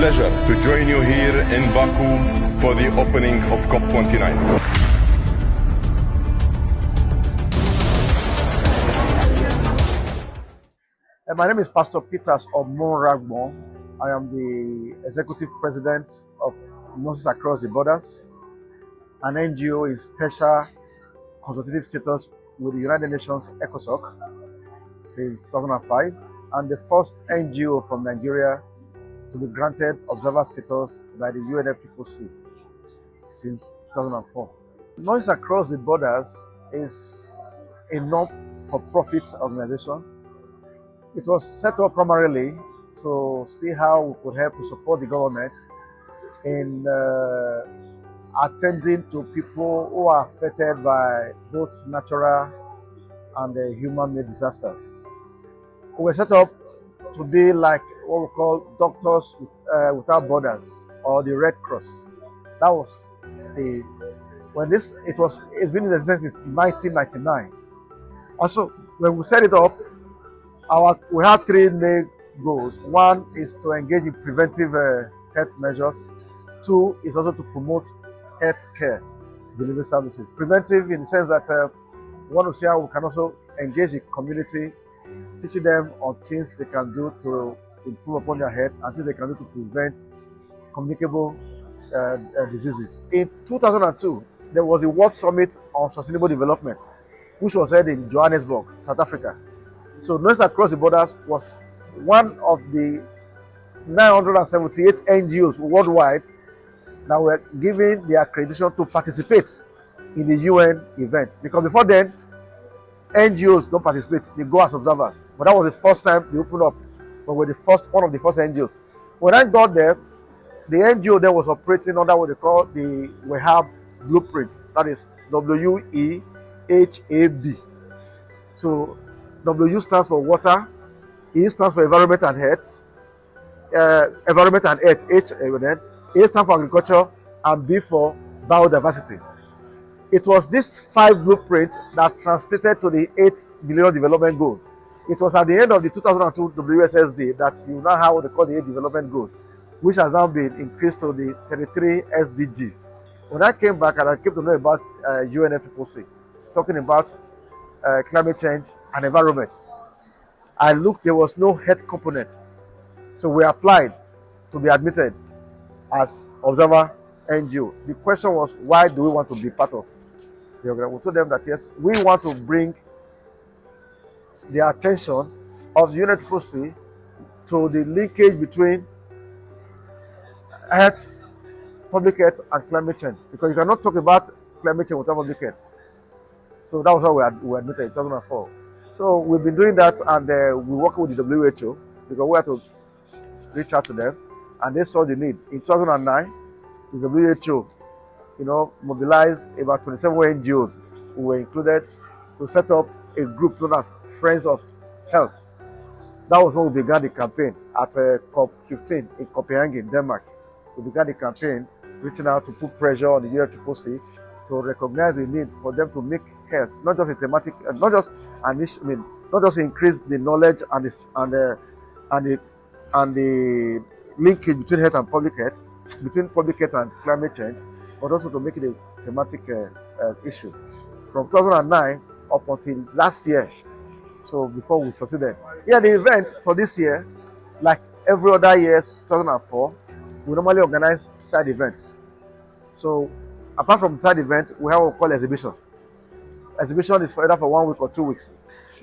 pleasure to join you here in Baku for the opening of COP29. My name is Pastor Peters Omonragbo. I am the Executive President of Nurses Across the Borders, an NGO in special consultative status with the United Nations ECOSOC since 2005, and the first NGO from Nigeria to be granted observer status by the UNFCCC since 2004. Nurses Across the Borders is a non-for-profit organization. It was set up primarily to see how we could help to support the government in attending to people who are affected by both natural and human-made disasters. We were set up to be like what we call Doctors Without Borders, or the Red Cross. That was it's been in existence since 1999. Also, when we set it up, we have three main goals. One is to engage in preventive health measures. Two is also to promote health care delivery services. Preventive in the sense that we want to see how we can also engage the community, teaching them on things they can do to improve upon their health and things they can do to prevent communicable diseases. In 2002, there was a World Summit on Sustainable Development, which was held in Johannesburg, South Africa. So Nurses Across the Borders was one of the 978 NGOs worldwide that were given the accreditation to participate in the UN event. Because before then, NGOs don't participate, they go as observers. But that was the first time they opened up. But we were one of the first NGOs. When I got there, the NGO there was operating under what they call the WEHAB blueprint. That is WEHAB. So W stands for water, E stands for environment and health, H, A stands for agriculture, and B for biodiversity. It was this 5 blueprint that translated to the 8 Millennium Development Goal. It was at the end of the 2002 WSSD that you now have what they call the 8 Development Goals, which has now been increased to the 33 SDGs. When I came back and I came to know about UNFCCC, talking about climate change and environment, I looked, there was no health component. So we applied to be admitted as observer NGO. The question was, why do we want to be part of the organization? We told them that yes, we want to bring the attention of the UNFCCC to the linkage between health, public health, and climate change. Because you cannot talk about climate change without public health. So that was how we admitted in 2004. So we've been doing that, and we're working with the WHO because we had to reach out to them, and they saw the need. In 2009, the WHO, mobilized about 27 NGOs who were included to set up a group known as Friends of Health. That was when we began the campaign at COP15 in Copenhagen, Denmark. We began the campaign reaching out to put pressure on the UNFCCC to recognize the need for them to make health not just a thematic, not just increase the knowledge and the linkage between health and public health, between public health and climate change, but also to make it a thematic issue. From 2009 up until last year, so before we succeeded. Yeah, the event for this year, like every other year, 2004, we normally organize side events. So apart from side event, we have what we call exhibition. Exhibition is either for 1 week or 2 weeks.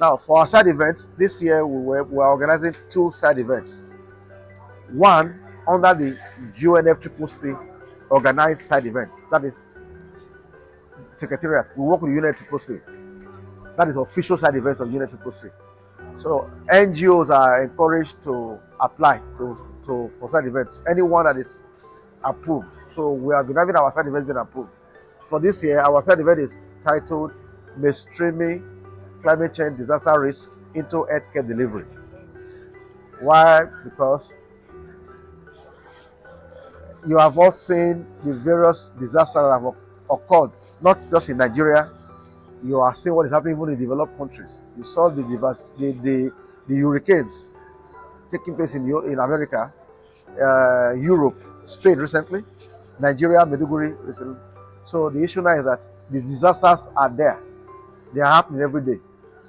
Now, for our side events, this year we are organizing 2 side events. One under the UNFCCC organized side event, that is Secretariat. We work with UNFCCC. That is official side event of UNFCCC. So NGOs are encouraged to apply for side events. Anyone that is approved. So we have been having our side event being approved. For this year, our side event is titled Mainstreaming Climate Change Disaster Risk into Healthcare Delivery. Why? Because you have all seen the various disasters that have occurred, not just in Nigeria. You are seeing what is happening even in developed countries. You saw the hurricanes taking place in America. Europe, Spain recently, Nigeria, Maiduguri recently. So the issue now is that the disasters are there. They are happening every day.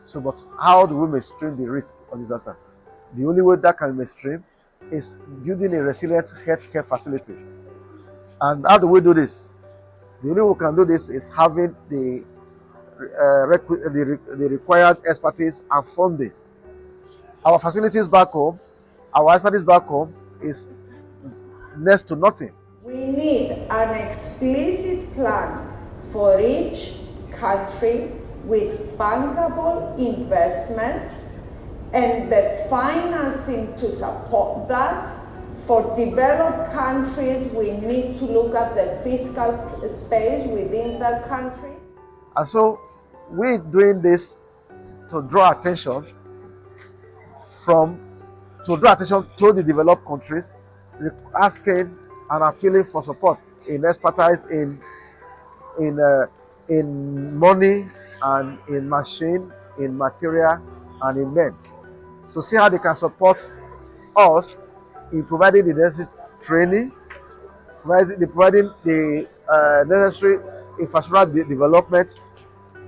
So, but how do we mainstream the risk of disaster? The only way that can be mainstream is building a resilient healthcare facility. And how do we do this? The only way we can do this is having the required expertise and funding. Our facilities back home, our expertise back home is next to nothing. We need an explicit plan for each country with bankable investments and the financing to support that. For developed countries, we need to look at the fiscal space within the country. And so we're doing this to draw attention to the developed countries, asking and appealing for support in expertise in money and in machine, in material and in men, to see how they can support us in providing the necessary training, providing the necessary infrastructural development,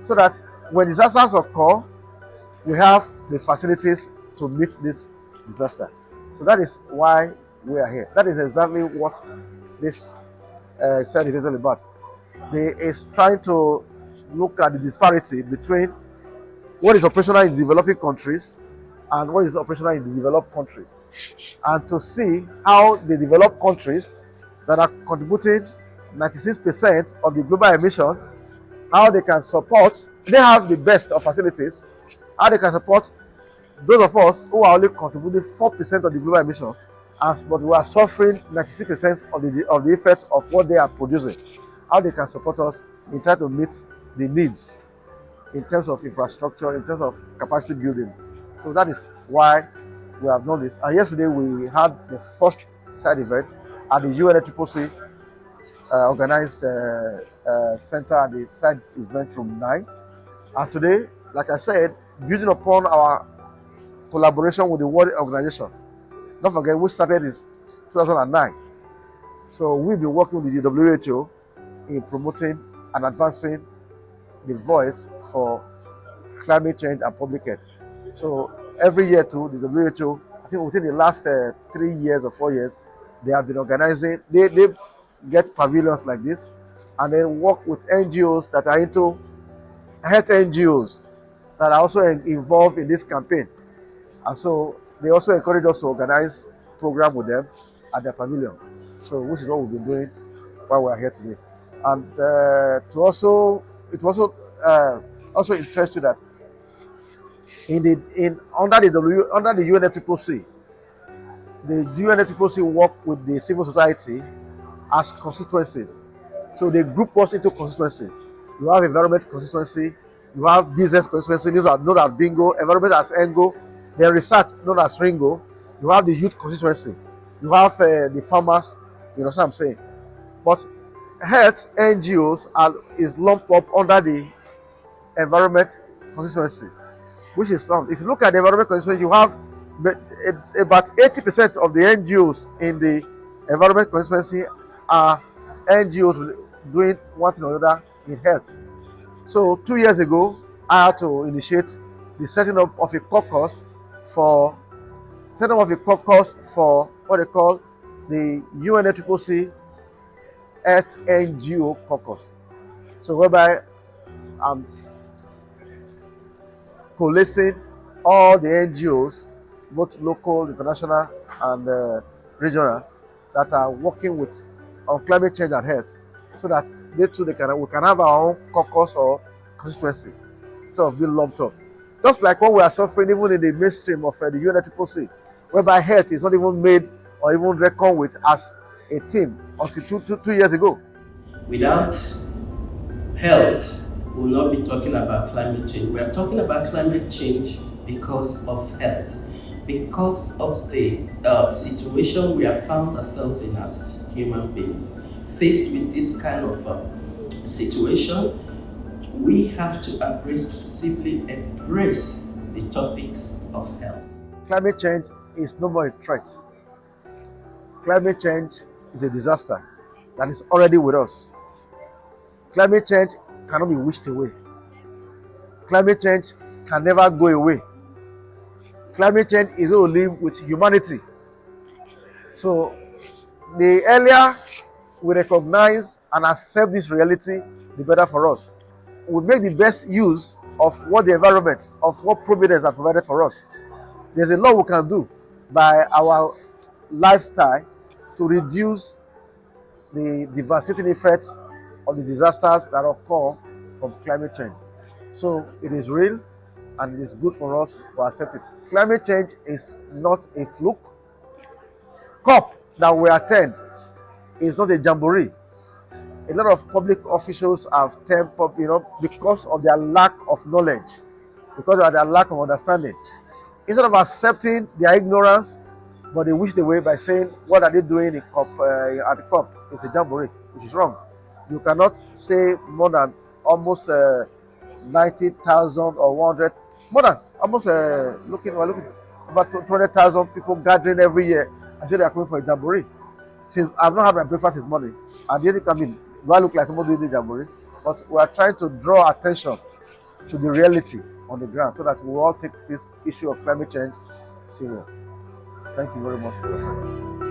so that when disasters occur, we have the facilities to meet this disaster. So that is why we are here. That is exactly what this study is all about. It is trying to look at the disparity between what is operational in developing countries and what is operational in the developed countries, and to see how the developed countries that are contributing 96% of the global emission, how they can support, they have the best of facilities, how they can support those of us who are only contributing 4% of the global emission, but we are suffering 96% of the effects of what they are producing, how they can support us in trying to meet the needs in terms of infrastructure, in terms of capacity building. So that is why we have done this. And yesterday we had the first side event at the UNFCCC organized center at the side event room 9. And today, like I said, building upon our collaboration with the World Organization. Don't forget, we started in 2009. So we've been working with the WHO in promoting and advancing the voice for climate change and public health. So every year too, the WHO, I think within the last 3 years or 4 years, they have been organizing, they get pavilions like this, and they work with NGOs that are into health NGOs that are also involved in this campaign. And so they also encourage us to organize program with them at their pavilion. So which is what we've been doing while we're here today. And it also interests you that under the UNFCCC, the UNFCCC work with the civil society as constituencies. So they group us into constituencies. You have environment constituency, you have business constituency, these are known as Bingo, environment as Engo, then research known as Ringo, you have the youth constituency, you have the farmers, you know what I'm saying. But health NGOs is lumped up under the environment constituency, which is some. If you look at the environment constituency, you have about 80% of the NGOs in the environment constituency are NGOs doing one thing or another in health. So 2 years ago, I had to initiate the setting up of a caucus for what they call the UNFCCC Earth NGO caucus. So whereby I'm coalescing all the NGOs, both local, international, and regional, that are working on climate change and health, so that we can have our own caucus or constituency instead of being lumped up. Just like what we are suffering even in the mainstream of the UNFCCC, whereby health is not even made or even reckoned with as a team until two years ago. Without health, we will not be talking about climate change. We are talking about climate change because of health, because of the situation we have found ourselves in as human beings. Faced with this kind of situation, we have to aggressively embrace the topics of health. Climate change is no more a threat. climate change is a disaster that is already with us. Climate change cannot be wished away. Climate change can never go away. Climate change is going to live with humanity. So the earlier we recognize and accept this reality, the better for us. We make the best use of what the environment, of what Providence has provided for us. There's a lot we can do by our lifestyle to reduce the devastating effects of the disasters that occur from climate change. So it is real and it is good for us to accept it. Climate change is not a fluke. COP that we attend is not a jamboree. A lot of public officials have because of their lack of knowledge, because of their lack of understanding. Instead of accepting their ignorance, but they wish the way by saying, what are they doing in COP, at the COP? It's a jamboree, which is wrong. You cannot say more than almost 90,000 or 100, more than almost we're looking about 200,000 people gathering every year until they are coming for a jamboree. Since I've not had my breakfast this morning, and the come in, do I look like somebody doing the jamboree? But we are trying to draw attention to the reality on the ground so that we all take this issue of climate change serious. Thank you very much for your time.